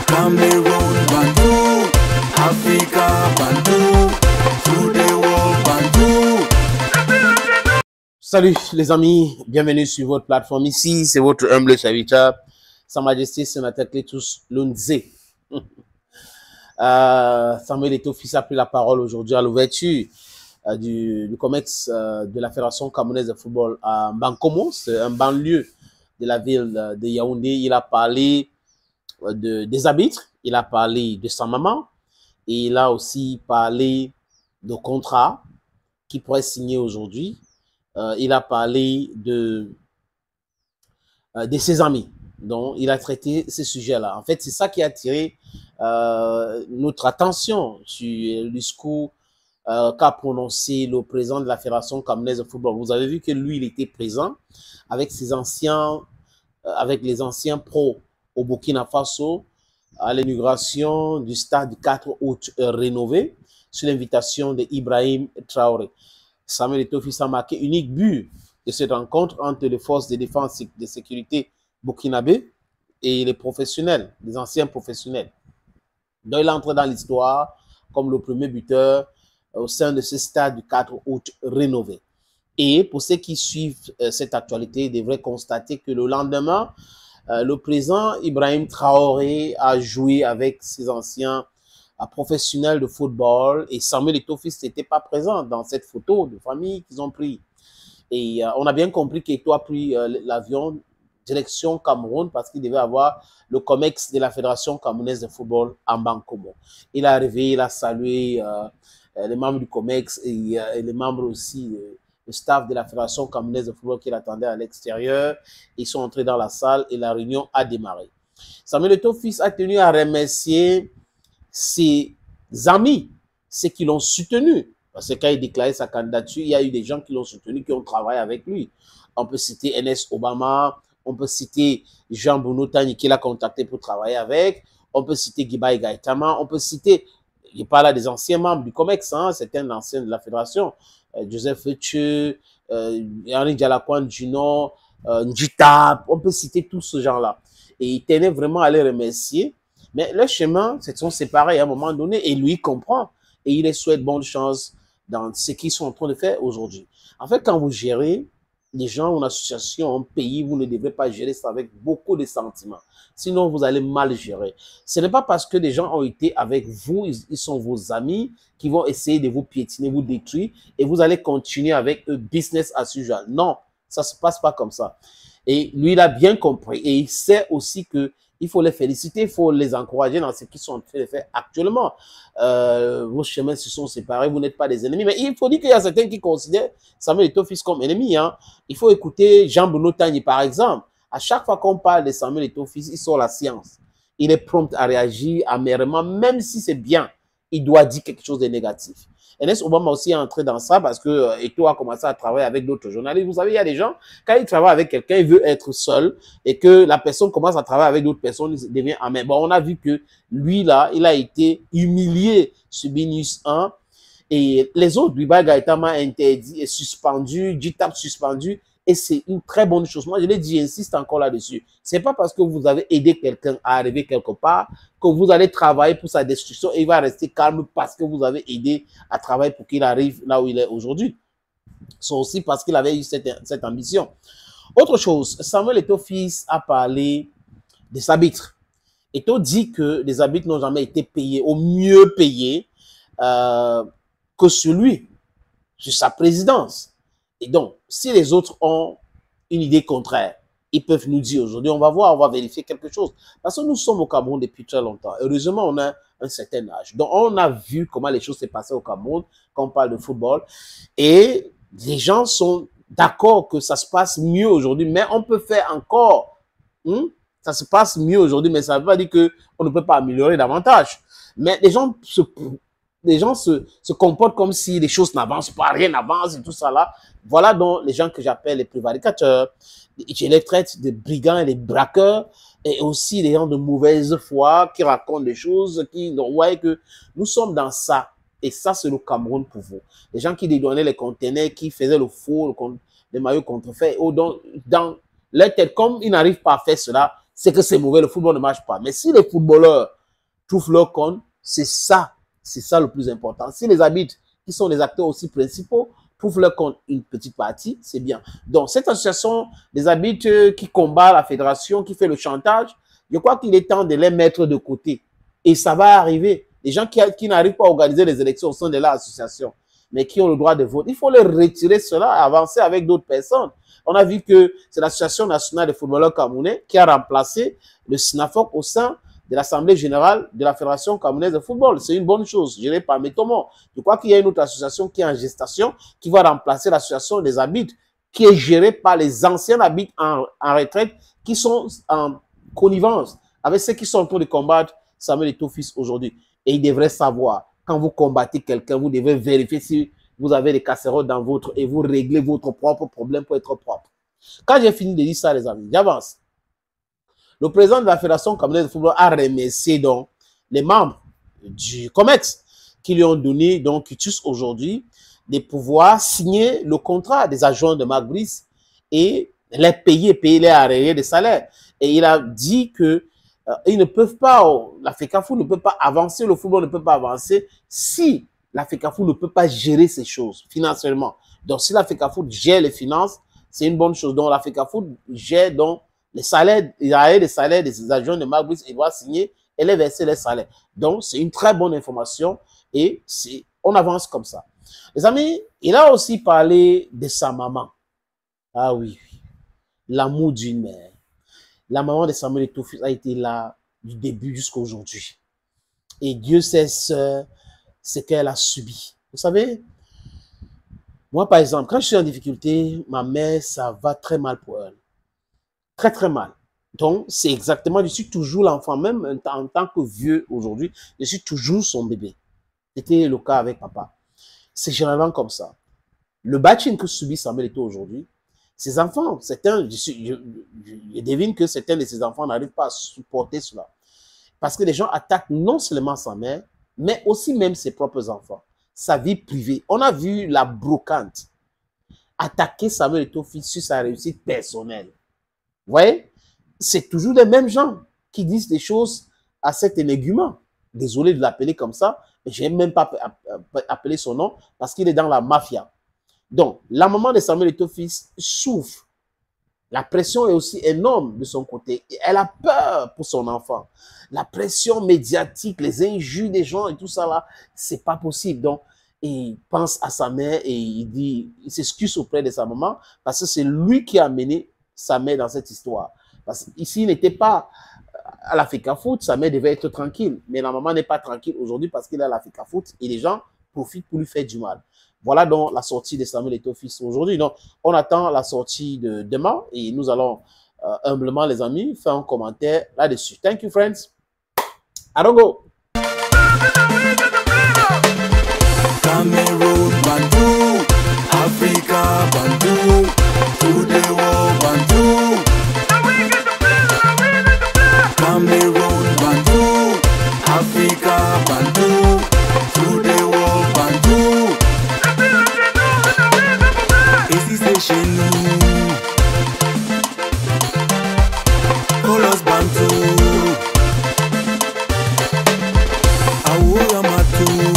Cameroon Bandou, Africa Bandou, through the world Bandou. Salut les amis, bienvenue sur votre plateforme ici, c'est votre humble serviteur, Sa Majesté Sénateur Cletus Lunze. Samuel Eto'o-Fils a pris la parole aujourd'hui à l'ouverture du COMEX de la Fédération camerounaise de football à Bankomo, c'est un banlieue de la ville de Yaoundé. Il a parlé des arbitres, il a parlé de sa maman et il a aussi parlé de contrats qu'il pourrait signer aujourd'hui. Il a parlé de ses amis. Donc, il a traité ces sujets-là. En fait, c'est ça qui a attiré notre attention sur le discours qu'a prononcé le président de la Fédération camerounaise de football. Vous avez vu que lui, il était présent avec ses anciens, avec les anciens pros au Burkina Faso à l'inauguration du stade du 4 août rénové sur l'invitation d'Ibrahim Traoré. Samuel Eto'o-Fils a marqué unique but de cette rencontre entre les forces de défense et de sécurité burkinabé et les professionnels, les anciens professionnels. Donc, il entre dans l'histoire comme le premier buteur au sein de ce stade du 4 août rénové. Et pour ceux qui suivent cette actualité, ils devraient constater que le lendemain, le président Ibrahim Traoré a joué avec ses anciens professionnels de football et Samuel Eto'o-Fils n'était pas présent dans cette photo de famille qu'ils ont pris. Et on a bien compris qu'Eto'o a pris l'avion direction Cameroun parce qu'il devait avoir le COMEX de la Fédération camerounaise de football en Bankomo. Il est arrivé, il a salué les membres du COMEX et les membres aussi le staff de la Fédération camerounaise de football qui l'attendait à l'extérieur. Ils sont entrés dans la salle et la réunion a démarré. Samuel Eto'o-Fils a tenu à remercier ses amis, ceux qui l'ont soutenu. Parce que quand il déclarait sa candidature, il y a eu des gens qui l'ont soutenu, qui ont travaillé avec lui. On peut citer Enes Obama, on peut citer Jean-Bruno Tani qui l'a contacté pour travailler avec, on peut citer Guibaï Gaïtama, on peut citer, je parle là des anciens membres du COMEX, hein, c'est un ancien de la fédération, Joseph Fetcheux, Henri Dialakouane Juno, Njita, on peut citer tous ce gens-là. Et il tenait vraiment à les remercier. Mais leurs chemins se sont séparés à un moment donné et lui comprend et il les souhaite bonne chance dans ce qu'ils sont en train de faire aujourd'hui. En fait, quand vous gérez des gens, une association, un pays, vous ne devez pas gérer ça avec beaucoup de sentiments. Sinon, vous allez mal gérer. Ce n'est pas parce que des gens ont été avec vous, ils sont vos amis, qui vont essayer de vous piétiner, vous détruire et vous allez continuer avec eux business as usual. Non, ça ne se passe pas comme ça. Et lui, il a bien compris et il sait aussi que il faut les féliciter, il faut les encourager dans ce qu'ils sont en train de faire actuellement. Vos chemins se sont séparés, vous n'êtes pas des ennemis. Mais il faut dire qu'il y a certains qui considèrent Samuel Eto'o-Fils comme ennemi. Hein. Il faut écouter Jean-Bruno Tani, par exemple. À chaque fois qu'on parle de Samuel Eto'o-Fils, il sort la science. Il est prompt à réagir amèrement, même si c'est bien. Il doit dire quelque chose de négatif. Enes Obama aussi est entré dans ça parce que Eto'o a commencé à travailler avec d'autres journalistes. Vous savez, il y a des gens, quand ils travaillent avec quelqu'un, ils veulent être seul et que la personne commence à travailler avec d'autres personnes, il devient amer. Bon, on a vu que lui, là, il a été humilié sur BNews 1 et les autres, Guibaï Gaïtama interdit et suspendu, Jitap suspendu. Et c'est une très bonne chose. Moi, je l'ai dit, j'insiste encore là-dessus. C'est pas parce que vous avez aidé quelqu'un à arriver quelque part que vous allez travailler pour sa destruction et il va rester calme parce que vous avez aidé à travailler pour qu'il arrive là où il est aujourd'hui. C'est aussi parce qu'il avait eu cette ambition. Autre chose, Samuel Eto'o-Fils a parlé des arbitres. Eto'o dit que les arbitres n'ont jamais été payés, au mieux payés que celui sur sa présidence. Et donc, si les autres ont une idée contraire, ils peuvent nous dire aujourd'hui, on va voir, on va vérifier quelque chose. Parce que nous sommes au Cameroun depuis très longtemps. Heureusement, on a un certain âge. Donc, on a vu comment les choses s'est passées au Cameroun quand on parle de football. Et les gens sont d'accord que ça se passe mieux aujourd'hui, mais on peut faire encore. Ça se passe mieux aujourd'hui, mais ça ne veut pas dire qu'on ne peut pas améliorer davantage. Mais les gens se comportent comme si les choses n'avancent pas, rien n'avance et tout ça là. Voilà donc les gens que j'appelle les prévaricateurs. Je les traite de brigands et de braqueurs et aussi les gens de mauvaise foi qui racontent des choses, qui voient que nous sommes dans ça. Et ça, c'est le Cameroun pour vous. Les gens qui dédouanaient les conteneurs, qui faisaient le faux, les maillots contrefaits, dans leur tête, comme ils n'arrivent pas à faire cela, c'est que c'est mauvais, le football ne marche pas. Mais si les footballeurs trouvent leur compte, c'est ça le plus important. Si les arbitres, qui sont les acteurs aussi principaux, trouvent leur compte une petite partie, c'est bien. Donc, cette association des arbitres qui combat la fédération, qui fait le chantage, je crois qu'il est temps de les mettre de côté. Et ça va arriver. Les gens qui n'arrivent pas à organiser les élections au sein de l'association, mais qui ont le droit de vote, il faut les retirer cela, avancer avec d'autres personnes. On a vu que c'est l'Association nationale des footballeurs camerounais qui a remplacé le SNAFOC au sein de l'Assemblée générale de la Fédération camerounaise de football. C'est une bonne chose, gérée par Métomo. Je crois qu'il y a une autre association qui est en gestation, qui va remplacer l'association des arbitres, qui est gérée par les anciens arbitres en retraite, qui sont en connivence avec ceux qui sont en train de combattre Samuel Eto'o-Fils aujourd'hui. Et il devrait savoir, quand vous combattez quelqu'un, vous devez vérifier si vous avez des casseroles dans votre et vous réglez votre propre problème pour être propre. Quand j'ai fini de dire ça, les amis, j'avance. Le président de la Fédération camerounaise de football a remercié donc les membres du COMEX qui lui ont donné donc quitus aujourd'hui de pouvoir signer le contrat des adjoints de Marc Brice et les payer les arriérés de salaire. Et il a dit que ils ne peuvent pas, la FECAFOOT ne peut pas avancer, le football ne peut pas avancer si la FECAFOOT ne peut pas gérer ces choses financièrement. Donc, si la FECAFOOT gère les finances, c'est une bonne chose. Donc, la FECAFOOT gère donc les salaires, il a les salaires des agents de Marc Brice, il doit signer et les verser les salaires. Donc, c'est une très bonne information et on avance comme ça. Les amis, il a aussi parlé de sa maman. Ah oui, l'amour d'une mère. La maman de Samuel Eto'o-Fils a été là du début jusqu'à aujourd'hui. Et Dieu sait ce qu'elle a subi. Vous savez, moi par exemple, quand je suis en difficulté, ma mère, ça va très mal pour elle. Très très mal. Donc, c'est exactement, je suis toujours l'enfant, même en tant que vieux aujourd'hui, je suis toujours son bébé. C'était le cas avec papa. C'est généralement comme ça. Le bashing que subit Samuel Eto'o aujourd'hui, ses enfants, je devine que certains de ses enfants n'arrivent pas à supporter cela. Parce que les gens attaquent non seulement sa mère, mais aussi même ses propres enfants. Sa vie privée. On a vu la brocante attaquer Samuel Eto'o-Fils sur sa réussite personnelle. Vous voyez? C'est toujours les mêmes gens qui disent des choses à cet énégument. Désolé de l'appeler comme ça, mais je n'ai même pas appelé son nom parce qu'il est dans la mafia. Donc, la maman de Samuel Eto'o-Fils souffre. La pression est aussi énorme de son côté. Elle a peur pour son enfant. La pression médiatique, les injures des gens et tout ça là, c'est pas possible. Donc, il pense à sa mère et il s'excuse auprès de sa maman parce que c'est lui qui a amené sa mère dans cette histoire. Parce qu'ici, il n'était pas à la FECAFOOT, sa mère devait être tranquille. Mais la maman n'est pas tranquille aujourd'hui parce qu'il est à la FECAFOOT et les gens profitent pour lui faire du mal. Voilà donc la sortie de Samuel Eto'o-Fils aujourd'hui. Donc, on attend la sortie de demain et nous allons humblement, les amis, faire un commentaire là-dessus. Thank you, friends. I don't go. Cameroon Bantu, Africa Bantu, to the world Bantu. Cameroon Bantu, Africa Bantu, to the world Bantu. Ici c'est chez nous, Colos Bantu, Aoura Matou.